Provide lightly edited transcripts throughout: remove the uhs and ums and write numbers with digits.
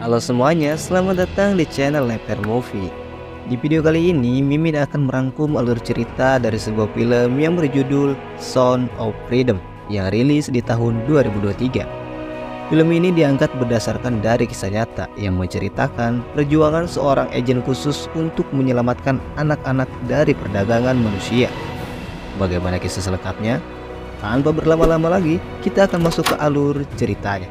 Halo semuanya, selamat datang di channel Leper Movie. Di video kali ini, Mimin akan merangkum alur cerita dari sebuah film yang berjudul Sound of Freedom yang rilis di tahun 2023. Film ini diangkat berdasarkan dari kisah nyata yang menceritakan perjuangan seorang agen khusus untuk menyelamatkan anak-anak dari perdagangan manusia. Bagaimana kisah selengkapnya? Tanpa berlama-lama lagi, kita akan masuk ke alur ceritanya.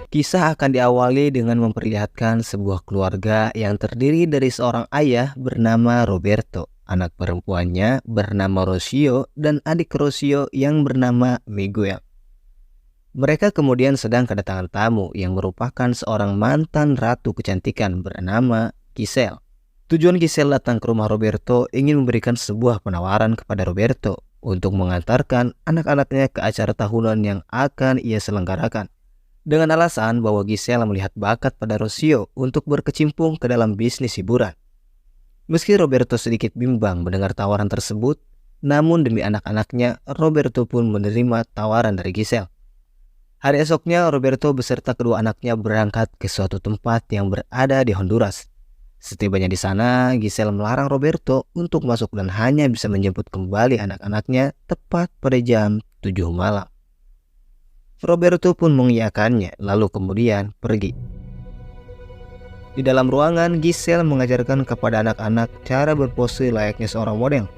Kisah akan diawali dengan memperlihatkan sebuah keluarga yang terdiri dari seorang ayah bernama Roberto, anak perempuannya bernama Rocio, dan adik Rocio yang bernama Miguel. Mereka kemudian sedang kedatangan tamu yang merupakan seorang mantan ratu kecantikan bernama Giselle. Tujuan Giselle datang ke rumah Roberto ingin memberikan sebuah penawaran kepada Roberto untuk mengantarkan anak-anaknya ke acara tahunan yang akan ia selenggarakan. Dengan alasan bahwa Giselle melihat bakat pada Rocio untuk berkecimpung ke dalam bisnis hiburan. Meski Roberto sedikit bimbang mendengar tawaran tersebut, namun demi anak-anaknya, Roberto pun menerima tawaran dari Giselle. Hari esoknya, Roberto beserta kedua anaknya berangkat ke suatu tempat yang berada di Honduras. Setibanya di sana, Giselle melarang Roberto untuk masuk dan hanya bisa menjemput kembali anak-anaknya tepat pada jam 7 malam. Roberto pun mengiyakannya, lalu kemudian pergi. Di dalam ruangan, Giselle mengajarkan kepada anak-anak cara berpose layaknya seorang model.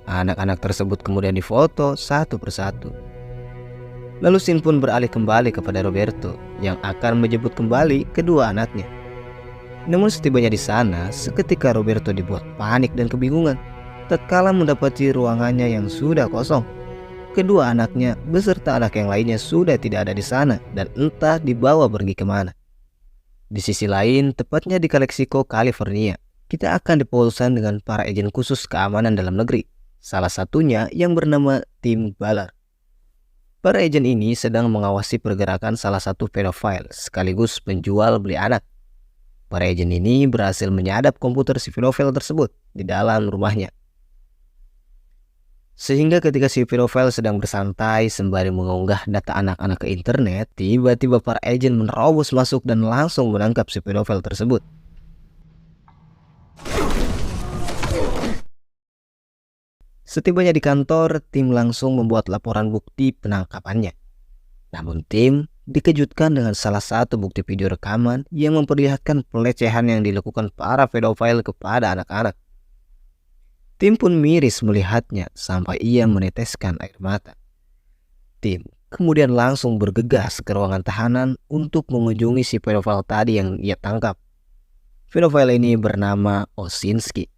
Anak-anak tersebut kemudian difoto satu persatu. Lalu scene pun beralih kembali kepada Roberto yang akan menjemput kembali kedua anaknya. Namun setibanya di sana, seketika Roberto dibuat panik dan kebingungan tatkala mendapati ruangannya yang sudah kosong. Kedua anaknya beserta anak yang lainnya sudah tidak ada di sana dan entah dibawa pergi kemana. Di sisi lain, tepatnya di Calexico, California, kita akan dipulsan dengan para agen khusus keamanan dalam negeri. Salah satunya yang bernama Tim Ballard. Para agen ini sedang mengawasi pergerakan salah satu pedofil sekaligus penjual beli anak. Para agen ini berhasil menyadap komputer si pedofil tersebut di dalam rumahnya. Sehingga ketika si pedofil sedang bersantai sembari mengunggah data anak-anak ke internet, tiba-tiba para agen menerobos masuk dan langsung menangkap si pedofil tersebut. Setibanya di kantor, tim langsung membuat laporan bukti penangkapannya. Namun tim dikejutkan dengan salah satu bukti video rekaman yang memperlihatkan pelecehan yang dilakukan para pedofil kepada anak-anak. Tim pun miris melihatnya sampai ia meneteskan air mata. Tim kemudian langsung bergegas ke ruangan tahanan untuk mengunjungi si pedofil tadi yang ia tangkap. Pedofil ini bernama Osinski.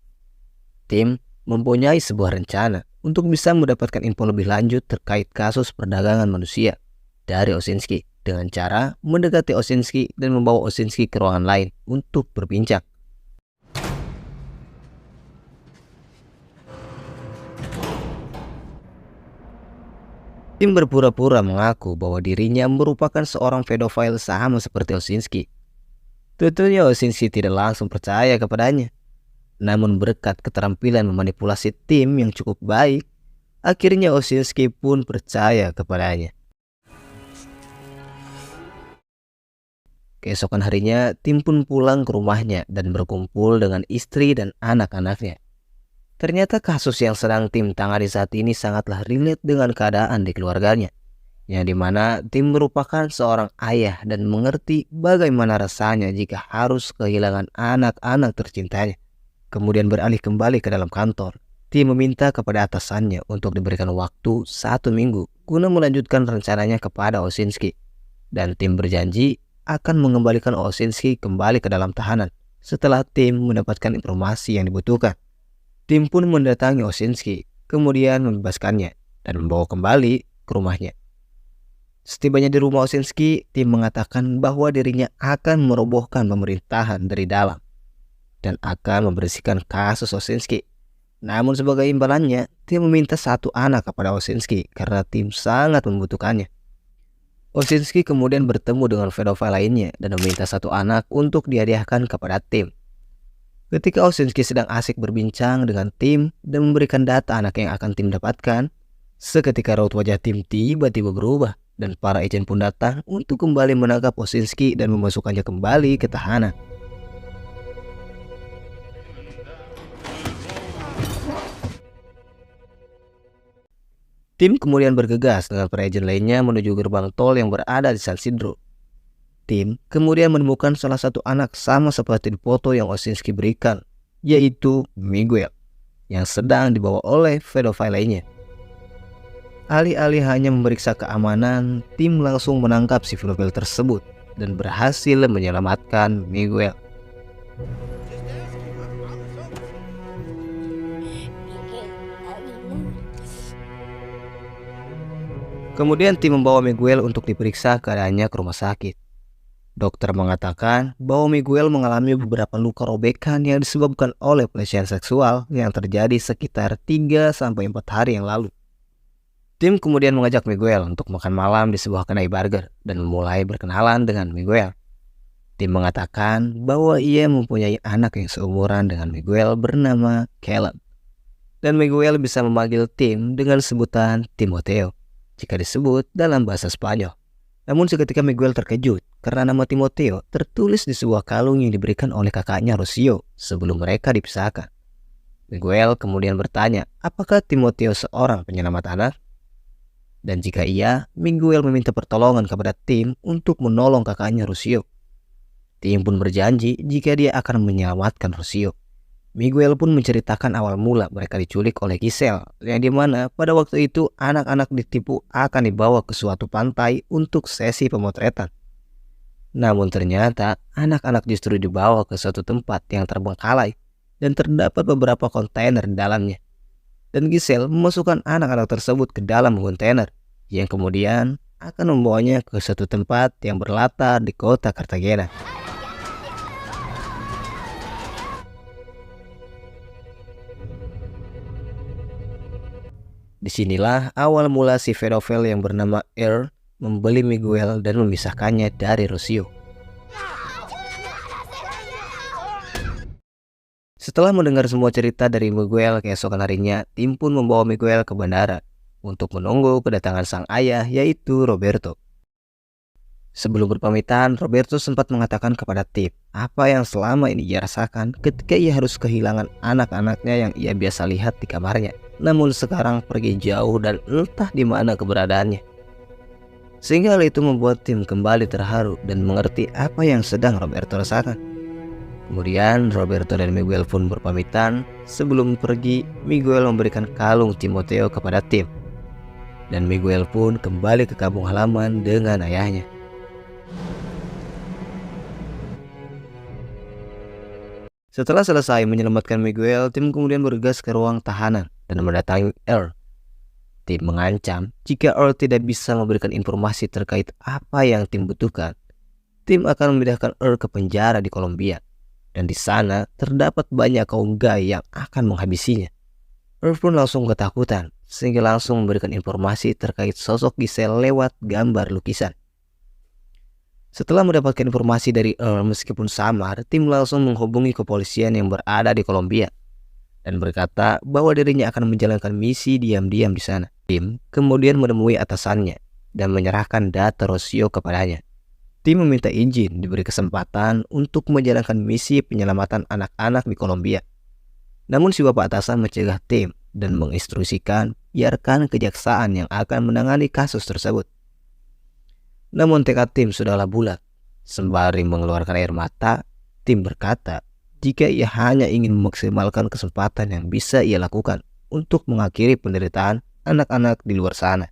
Tim mempunyai sebuah rencana untuk bisa mendapatkan info lebih lanjut terkait kasus perdagangan manusia dari Osinski dengan cara mendekati Osinski dan membawa Osinski ke ruangan lain untuk berbincang. Tim berpura-pura mengaku bahwa dirinya merupakan seorang pedofil sama seperti Osinski. Tentunya Osinski tidak langsung percaya kepadanya. Namun berkat keterampilan memanipulasi tim yang cukup baik, akhirnya Osinski pun percaya kepadanya. Keesokan harinya, tim pun pulang ke rumahnya dan berkumpul dengan istri dan anak-anaknya. Ternyata kasus yang sedang tim tangani saat ini sangatlah relate dengan keadaan di keluarganya, yang dimana tim merupakan seorang ayah dan mengerti bagaimana rasanya jika harus kehilangan anak-anak tercintanya. Kemudian beralih kembali ke dalam kantor, tim meminta kepada atasannya untuk diberikan waktu 1 minggu guna melanjutkan rencananya kepada Osinski, dan tim berjanji akan mengembalikan Osinski kembali ke dalam tahanan setelah tim mendapatkan informasi yang dibutuhkan. Tim pun mendatangi Osinski, kemudian membebaskannya dan membawa kembali ke rumahnya. Setibanya di rumah Osinski, tim mengatakan bahwa dirinya akan merobohkan pemerintahan dari dalam dan akan membersihkan kasus Osinski. Namun sebagai imbalannya, tim meminta 1 anak kepada Osinski karena tim sangat membutuhkannya. Osinski kemudian bertemu dengan pedofil lainnya dan meminta 1 anak untuk dihadiahkan kepada tim. Ketika Osinski sedang asik berbincang dengan tim dan memberikan data anak yang akan tim dapatkan, Seketika raut wajah tim tiba-tiba berubah dan para agen pun datang untuk kembali menangkap Osinski dan memasukkannya kembali ke tahanan. Tim kemudian bergegas dengan para agen lainnya menuju gerbang tol yang berada di San Isidro. Tim kemudian menemukan salah satu anak sama seperti di foto yang Osinski berikan, yaitu Miguel, yang sedang dibawa oleh pedofil lainnya. Alih-alih hanya memeriksa keamanan, tim langsung menangkap si pedofil tersebut dan berhasil menyelamatkan Miguel. Kemudian tim membawa Miguel untuk diperiksa keadaannya ke rumah sakit. Dokter mengatakan bahwa Miguel mengalami beberapa luka robekan yang disebabkan oleh pelecehan seksual yang terjadi sekitar 3-4 hari yang lalu. Tim kemudian mengajak Miguel untuk makan malam di sebuah kedai burger dan memulai berkenalan dengan Miguel. Tim mengatakan bahwa ia mempunyai anak yang seumuran dengan Miguel bernama Caleb. Dan Miguel bisa memanggil Tim dengan sebutan Timoteo jika disebut dalam bahasa Spanyol. Namun seketika Miguel terkejut karena nama Timoteo tertulis di sebuah kalung yang diberikan oleh kakaknya Rocio sebelum mereka dipisahkan. Miguel kemudian bertanya apakah Timoteo seorang penyelamat anak? Dan jika iya, Miguel meminta pertolongan kepada Tim untuk menolong kakaknya Rocio. Tim pun berjanji jika dia akan menyelamatkan Rocio. Miguel pun menceritakan awal mula mereka diculik oleh Giselle, yang dimana pada waktu itu anak-anak ditipu akan dibawa ke suatu pantai untuk sesi pemotretan. Namun ternyata anak-anak justru dibawa ke suatu tempat yang terbengkalai dan terdapat beberapa kontainer di dalamnya. Dan Giselle memasukkan anak-anak tersebut ke dalam kontainer yang kemudian akan membawanya ke suatu tempat yang berlatar di kota Cartagena. Disinilah awal mula si pedofil yang bernama Earl membeli Miguel dan memisahkannya dari Rocio. Setelah mendengar semua cerita dari Miguel, keesokan harinya tim pun membawa Miguel ke bandara untuk menunggu kedatangan sang ayah, yaitu Roberto. Sebelum berpamitan, Roberto sempat mengatakan kepada tim apa yang selama ini ia rasakan ketika ia harus kehilangan anak-anaknya yang ia biasa lihat di kamarnya, namun sekarang pergi jauh dan entah di mana keberadaannya. Sehingga hal itu membuat tim kembali terharu dan mengerti apa yang sedang Roberto rasakan. Kemudian Roberto dan Miguel pun berpamitan. Sebelum pergi, Miguel memberikan kalung Timoteo kepada tim. Dan Miguel pun kembali ke kampung halaman dengan ayahnya. Setelah selesai menyelamatkan Miguel, tim kemudian bergegas ke ruang tahanan dan mendatangi Earl. Tim mengancam jika Earl tidak bisa memberikan informasi terkait apa yang tim butuhkan, tim akan memindahkan Earl ke penjara di Kolombia. Dan di sana terdapat banyak kaum gay yang akan menghabisinya. Earl pun langsung ketakutan, sehingga langsung memberikan informasi terkait sosok Giselle lewat gambar lukisan. Setelah mendapatkan informasi dari Earl meskipun samar, tim langsung menghubungi kepolisian yang berada di Kolombia dan berkata bahwa dirinya akan menjalankan misi diam-diam di sana. Tim kemudian menemui atasannya dan menyerahkan data Rocio kepadanya. Tim meminta izin diberi kesempatan untuk menjalankan misi penyelamatan anak-anak di Kolombia. Namun si bapak atasan mencegah tim dan menginstruksikan biarkan kejaksaan yang akan menangani kasus tersebut. Namun tekad tim sudahlah bulat. Sembari mengeluarkan air mata, tim berkata jika ia hanya ingin memaksimalkan kesempatan yang bisa ia lakukan untuk mengakhiri penderitaan anak-anak di luar sana.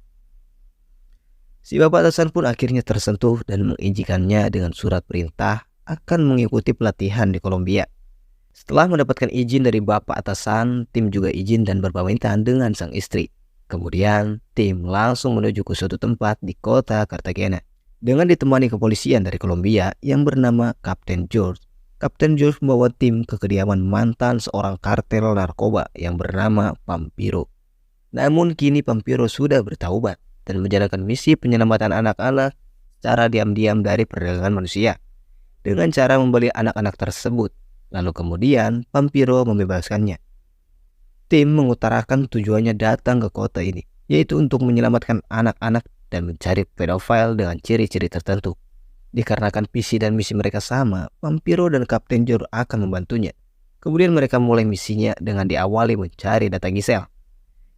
Si bapak atasan pun akhirnya tersentuh dan mengizinkannya dengan surat perintah akan mengikuti pelatihan di Kolombia. Setelah mendapatkan izin dari bapak atasan, tim juga izin dan berpamitan dengan sang istri. Kemudian tim langsung menuju ke suatu tempat di kota Cartagena. Dengan ditemani kepolisian dari Kolombia yang bernama Kapten George. Kapten George membawa tim ke kediaman mantan seorang kartel narkoba yang bernama Pampiro. Namun kini Pampiro sudah bertaubat dan menjalankan misi penyelamatan anak-anak secara diam-diam dari perdagangan manusia dengan cara membeli anak-anak tersebut. Lalu kemudian Pampiro membebaskannya. Tim mengutarakan tujuannya datang ke kota ini yaitu untuk menyelamatkan anak-anak dan mencari pedofil dengan ciri-ciri tertentu. Dikarenakan visi dan misi mereka sama, Vampiro dan Kapten George akan membantunya. Kemudian mereka mulai misinya dengan diawali mencari data Giselle.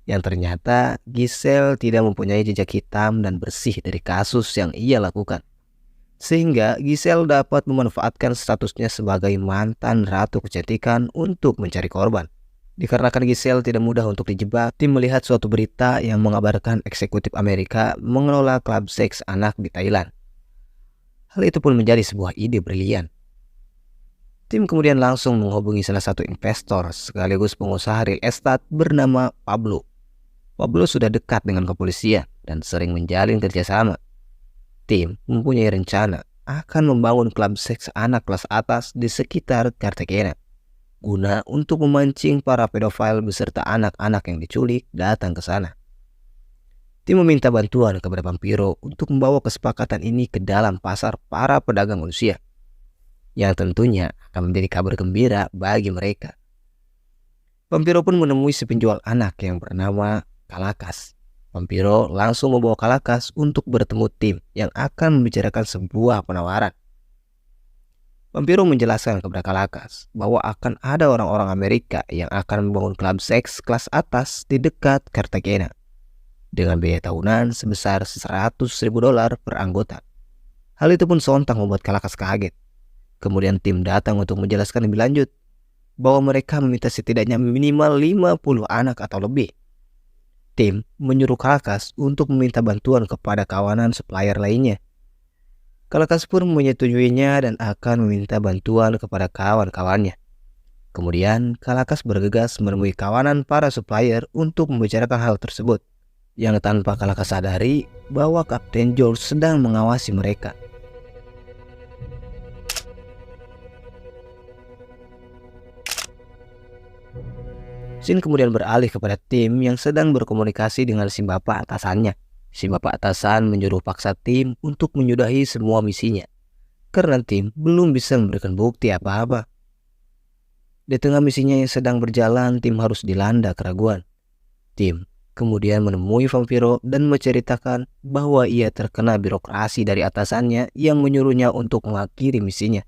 Yang ternyata Giselle tidak mempunyai jejak hitam dan bersih dari kasus yang ia lakukan. Sehingga Giselle dapat memanfaatkan statusnya sebagai mantan ratu kecantikan untuk mencari korban. Dikarenakan Giselle tidak mudah untuk dijebak, tim melihat suatu berita yang mengabarkan eksekutif Amerika mengelola klub seks anak di Thailand. Hal itu pun menjadi sebuah ide brilian. Tim kemudian langsung menghubungi salah satu investor sekaligus pengusaha real estate bernama Pablo. Pablo sudah dekat dengan kepolisian dan sering menjalin kerjasama. Tim mempunyai rencana akan membangun klub seks anak kelas atas di sekitar Cartagena, guna untuk memancing para pedofil beserta anak-anak yang diculik datang ke sana. Tim meminta bantuan kepada Vampiro untuk membawa kesepakatan ini ke dalam pasar para pedagang manusia, yang tentunya akan menjadi kabar gembira bagi mereka. Vampiro pun menemui si penjual anak yang bernama Kalakas. Vampiro langsung membawa Kalakas untuk bertemu tim yang akan membicarakan sebuah penawaran. Vampiro menjelaskan kepada Kalakas bahwa akan ada orang-orang Amerika yang akan membangun klub seks kelas atas di dekat Cartagena dengan biaya tahunan sebesar $100.000 per anggota. Hal itu pun sontak membuat Kalakas kaget. Kemudian tim datang untuk menjelaskan lebih lanjut bahwa mereka meminta setidaknya minimal 50 anak atau lebih. Tim menyuruh Kalakas untuk meminta bantuan kepada kawanan supplier lainnya. Kalakas pun menyetujuinya dan akan meminta bantuan kepada kawan-kawannya. Kemudian Kalakas bergegas menemui kawanan para supplier untuk membicarakan hal tersebut, yang tanpa Kalakas sadari bahwa Kapten George sedang mengawasi mereka. Scene kemudian beralih kepada tim yang sedang berkomunikasi dengan si bapak atasannya. Si bapak atasan menyuruh paksa tim untuk menyudahi semua misinya, karena tim belum bisa memberikan bukti apa-apa. Di tengah misinya yang sedang berjalan, tim harus dilanda keraguan. Tim kemudian menemui Vampiro dan menceritakan bahwa ia terkena birokrasi dari atasannya yang menyuruhnya untuk mengakhiri misinya.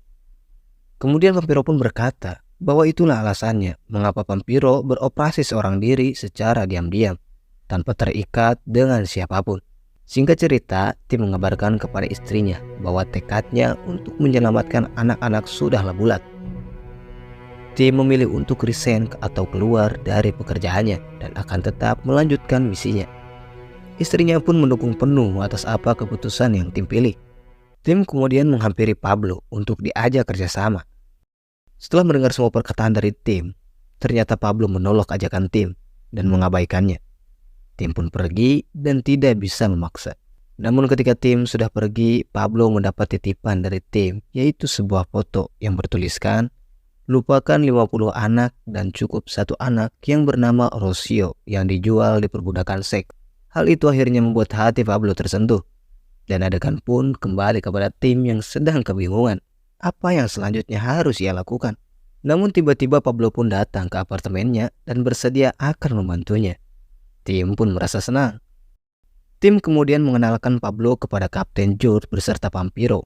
Kemudian Vampiro pun berkata bahwa itulah alasannya mengapa Vampiro beroperasi seorang diri secara diam-diam, tanpa terikat dengan siapapun. Singkat cerita, tim mengabarkan kepada istrinya bahwa tekadnya untuk menyelamatkan anak-anak sudahlah bulat. Tim memilih untuk resign atau keluar dari pekerjaannya dan akan tetap melanjutkan misinya. Istrinya pun mendukung penuh atas apa keputusan yang tim pilih. Tim kemudian menghampiri Pablo untuk diajak kerjasama. Setelah mendengar semua perkataan dari tim, ternyata Pablo menolak ajakan tim dan mengabaikannya. Tim pun pergi dan tidak bisa memaksa. Namun ketika tim sudah pergi, Pablo mendapat titipan dari tim, yaitu sebuah foto yang bertuliskan, "Lupakan 50 anak dan cukup satu anak yang bernama Rocio yang dijual di perbudakan seks." Hal itu akhirnya membuat hati Pablo tersentuh. Dan adegan pun kembali kepada tim yang sedang kebingungan apa yang selanjutnya harus ia lakukan. Namun tiba-tiba Pablo pun datang ke apartemennya dan bersedia akan membantunya. Tim pun merasa senang. Tim kemudian mengenalkan Pablo kepada Kapten George beserta Vampiro.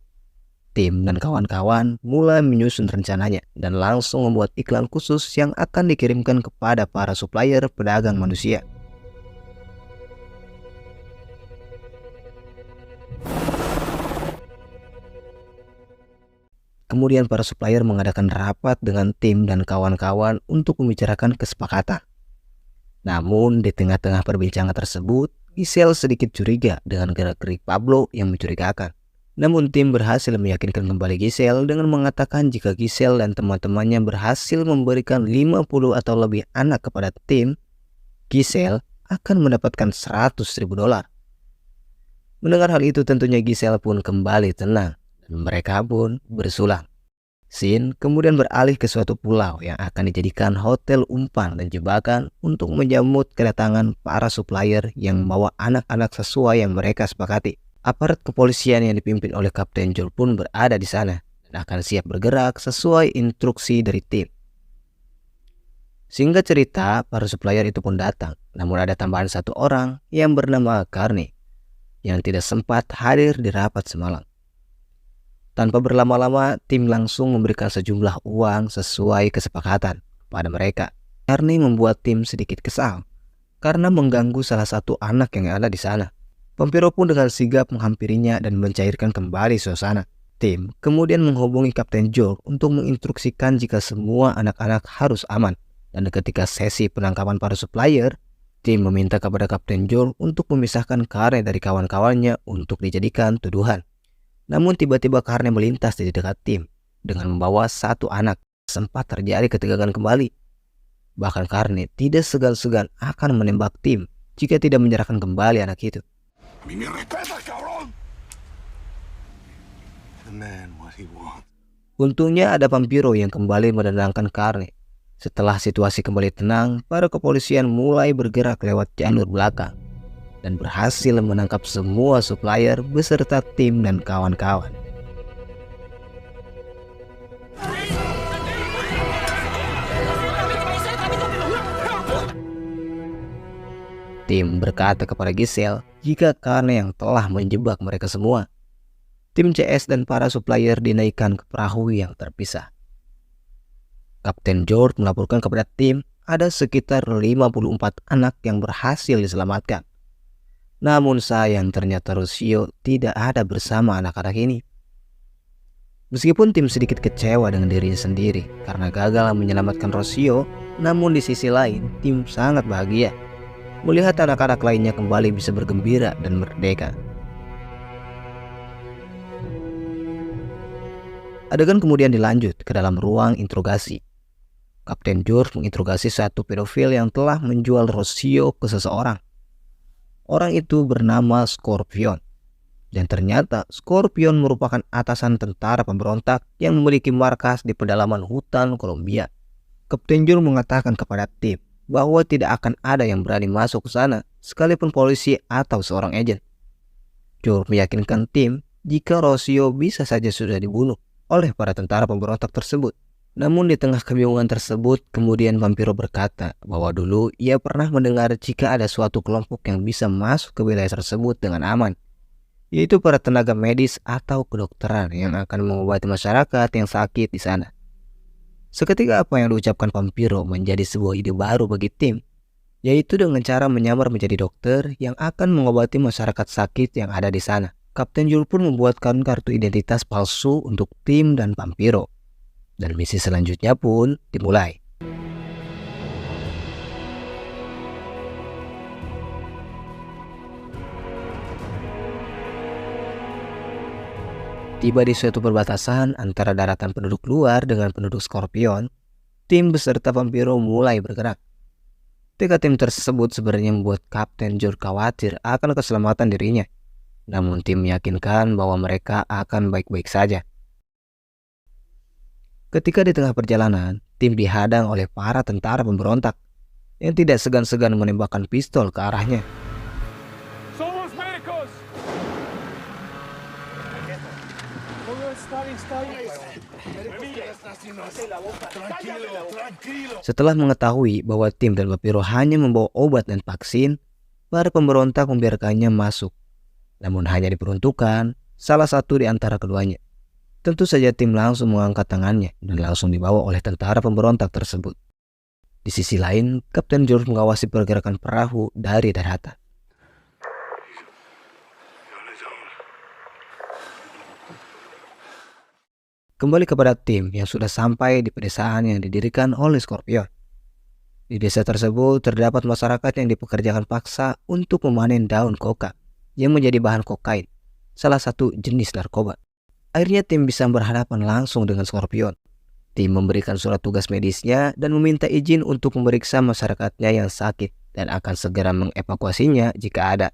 Tim dan kawan-kawan mulai menyusun rencananya dan langsung membuat iklan khusus yang akan dikirimkan kepada para supplier pedagang manusia. Kemudian para supplier mengadakan rapat dengan tim dan kawan-kawan untuk membicarakan kesepakatan. Namun di tengah-tengah perbincangan tersebut, Giselle sedikit curiga dengan gerak-gerik Pablo yang mencurigakan. Namun tim berhasil meyakinkan kembali Giselle dengan mengatakan jika Giselle dan teman-temannya berhasil memberikan 50 atau lebih anak kepada tim, Giselle akan mendapatkan $100.000. Mendengar hal itu tentunya Giselle pun kembali tenang. Mereka pun bersulang. Scene kemudian beralih ke suatu pulau yang akan dijadikan hotel umpan dan jebakan untuk menyambut kedatangan para supplier yang membawa anak-anak sesuai yang mereka sepakati. Aparat kepolisian yang dipimpin oleh Kapten George pun berada di sana dan akan siap bergerak sesuai instruksi dari tim. Singkat cerita, para supplier itu pun datang. Namun ada tambahan satu orang yang bernama Carney yang tidak sempat hadir di rapat semalam. Tanpa berlama-lama, tim langsung memberikan sejumlah uang sesuai kesepakatan pada mereka. Carney membuat tim sedikit kesal karena mengganggu salah satu anak yang ada di sana. Vampiro pun dengan sigap menghampirinya dan mencairkan kembali suasana. Tim kemudian menghubungi Kapten George untuk menginstruksikan jika semua anak-anak harus aman. Dan ketika sesi penangkapan para supplier, tim meminta kepada Kapten George untuk memisahkan Carney dari kawan-kawannya untuk dijadikan tuduhan. Namun tiba-tiba Carney melintas di dekat tim dengan membawa satu anak. Sempat terjadi ketegangan kembali. Bahkan Carney tidak segan-segan akan menembak tim jika tidak menyerahkan kembali anak itu. Untungnya ada Vampiro yang kembali menenangkan Carney. Setelah situasi kembali tenang, para kepolisian mulai bergerak lewat jalur belakang dan berhasil menangkap semua supplier beserta tim dan kawan-kawan. Tim berkata kepada Giselle jika Carney yang telah menjebak mereka semua. Tim CS dan para supplier dinaikkan ke perahu yang terpisah. Kapten George melaporkan kepada tim ada sekitar 54 anak yang berhasil diselamatkan. Namun sayang ternyata Rocio tidak ada bersama anak-anak ini. Meskipun tim sedikit kecewa dengan dirinya sendiri karena gagal menyelamatkan Rocio, namun di sisi lain tim sangat bahagia melihat anak-anak lainnya kembali bisa bergembira dan merdeka. Adegan kemudian dilanjut ke dalam ruang interogasi. Kapten George menginterogasi satu pedofil yang telah menjual Rocio ke seseorang. Orang itu bernama Scorpion. Dan ternyata Scorpion merupakan atasan tentara pemberontak yang memiliki markas di pedalaman hutan Kolombia. Kapten George mengatakan kepada tim bahwa tidak akan ada yang berani masuk ke sana, sekalipun polisi atau seorang agen. George meyakinkan tim jika Rocio bisa saja sudah dibunuh oleh para tentara pemberontak tersebut. Namun di tengah kebingungan tersebut, kemudian Vampiro berkata bahwa dulu ia pernah mendengar jika ada suatu kelompok yang bisa masuk ke wilayah tersebut dengan aman, yaitu para tenaga medis atau kedokteran yang akan mengobati masyarakat yang sakit di sana. Seketika apa yang diucapkan Vampiro menjadi sebuah ide baru bagi tim, yaitu dengan cara menyamar menjadi dokter yang akan mengobati masyarakat sakit yang ada di sana. Kapten George pun membuatkan kartu identitas palsu untuk tim dan Vampiro. Dan misi selanjutnya pun dimulai. Tiba di suatu perbatasan antara daratan penduduk luar dengan penduduk Scorpion, tim beserta Vampiro mulai bergerak. Tekad tim tersebut sebenarnya membuat Kapten George khawatir akan keselamatan dirinya. Namun tim meyakinkan bahwa mereka akan baik-baik saja. Ketika di tengah perjalanan, tim dihadang oleh para tentara pemberontak yang tidak segan-segan menembakkan pistol ke arahnya. Setelah mengetahui bahwa tim dan Vampiro hanya membawa obat dan vaksin, para pemberontak membiarkannya masuk. Namun hanya diperuntukkan salah satu di antara keduanya. Tentu saja tim langsung mengangkat tangannya dan langsung dibawa oleh tentara pemberontak tersebut. Di sisi lain, Kapten George mengawasi pergerakan perahu dari daratan. Kembali kepada tim yang sudah sampai di pedesaan yang didirikan oleh Scorpion. Di desa tersebut terdapat masyarakat yang dipekerjakan paksa untuk memanen daun koka yang menjadi bahan kokain, salah satu jenis narkoba. Akhirnya tim bisa berhadapan langsung dengan Scorpion. Tim memberikan surat tugas medisnya dan meminta izin untuk memeriksa masyarakatnya yang sakit dan akan segera mengevakuasinya jika ada.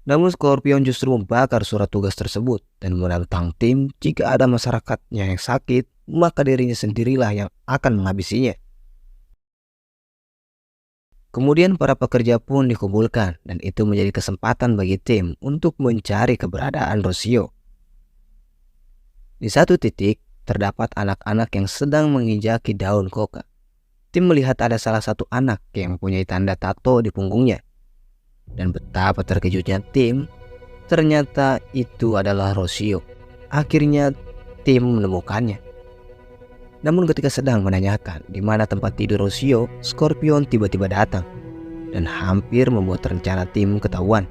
Namun Scorpion justru membakar surat tugas tersebut dan menantang tim jika ada masyarakatnya yang sakit, maka dirinya sendirilah yang akan menghabisinya. Kemudian para pekerja pun dikumpulkan dan itu menjadi kesempatan bagi tim untuk mencari keberadaan Rocio. Di satu titik, terdapat anak-anak yang sedang menginjaki daun koka. Tim melihat ada salah satu anak yang mempunyai tanda tato di punggungnya. Dan betapa terkejutnya tim, ternyata itu adalah Rocio. Akhirnya tim menemukannya. Namun ketika sedang menanyakan di mana tempat tidur Rocio, Scorpion tiba-tiba datang dan hampir membuat rencana tim ketahuan.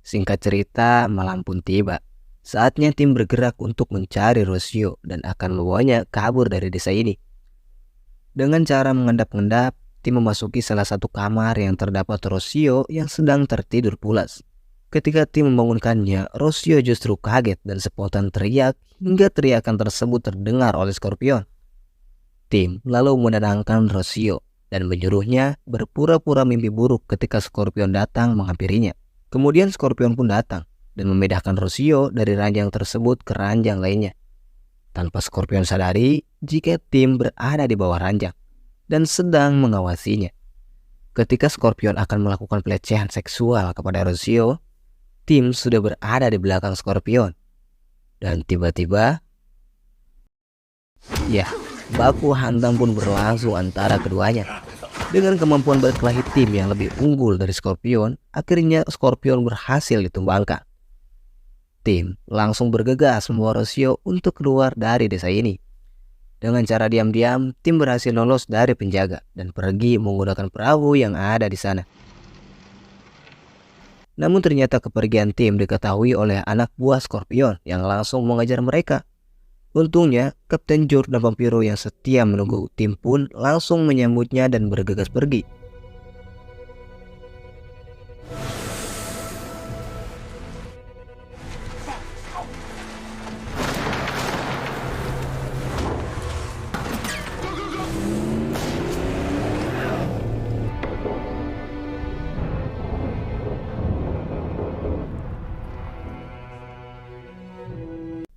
Singkat cerita, malam pun tiba. Saatnya tim bergerak untuk mencari Rocio dan akan membawanya kabur dari desa ini. Dengan cara mengendap-endap, tim memasuki salah satu kamar yang terdapat Rocio yang sedang tertidur pulas. Ketika tim membangunkannya, Rocio justru kaget dan spontan teriak hingga teriakan tersebut terdengar oleh Scorpion. Tim lalu menenangkan Rocio dan menyuruhnya berpura-pura mimpi buruk ketika Scorpion datang menghampirinya. Kemudian Scorpion pun datang dan memindahkan Rocio dari ranjang tersebut ke ranjang lainnya. Tanpa Scorpion sadari jika tim berada di bawah ranjang dan sedang mengawasinya. Ketika Scorpion akan melakukan pelecehan seksual kepada Rocio, tim sudah berada di belakang Scorpion. Dan tiba-tiba, baku hantam pun berlangsung antara keduanya. Dengan kemampuan berkelahi tim yang lebih unggul dari Scorpion, akhirnya Scorpion berhasil ditumbangkan. Tim langsung bergegas membawa Rocio untuk keluar dari desa ini. Dengan cara diam-diam, tim berhasil lolos dari penjaga dan pergi menggunakan perahu yang ada di sana. Namun ternyata kepergian tim diketahui oleh anak buah Scorpion yang langsung mengejar mereka. Untungnya, Kapten George dan Vampiro yang setia menunggu tim pun langsung menyambutnya dan bergegas pergi.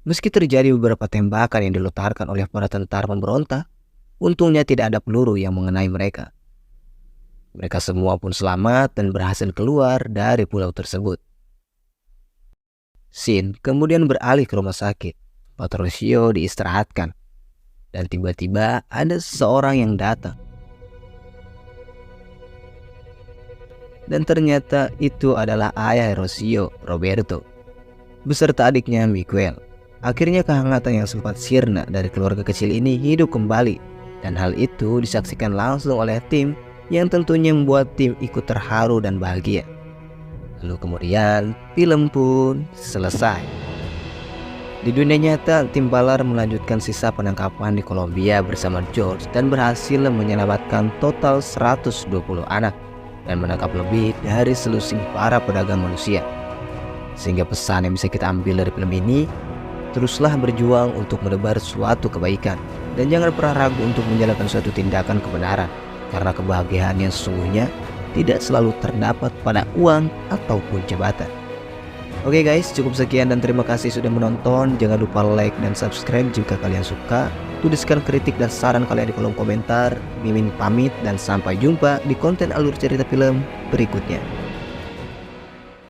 Meski terjadi beberapa tembakan yang dilontarkan oleh para tentara pemberontak, untungnya tidak ada peluru yang mengenai mereka. Mereka semua pun selamat dan berhasil keluar dari pulau tersebut. Sin kemudian beralih ke rumah sakit. Rocio diistirahatkan. Dan tiba-tiba ada seseorang yang datang. Dan ternyata itu adalah ayah Rocio, Roberto, beserta adiknya Miguel. Akhirnya kehangatan yang sempat sirna dari keluarga kecil ini hidup kembali, dan hal itu disaksikan langsung oleh tim yang tentunya membuat tim ikut terharu dan bahagia. Lalu kemudian film pun selesai. Di dunia nyata, tim Valar melanjutkan sisa penangkapan di Colombia bersama George dan berhasil menyelamatkan total 120 anak dan menangkap lebih dari selusing para pedagang manusia. Sehingga pesan yang bisa kita ambil dari film ini, teruslah berjuang untuk menebar suatu kebaikan dan jangan pernah ragu untuk menjalankan suatu tindakan kebenaran, karena kebahagiaan yang sesungguhnya tidak selalu terdapat pada uang ataupun jabatan. Oke guys, cukup sekian dan terima kasih sudah menonton. Jangan lupa like dan subscribe jika kalian suka. Tuliskan kritik dan saran kalian di kolom komentar. Mimin pamit dan sampai jumpa di konten alur cerita film berikutnya.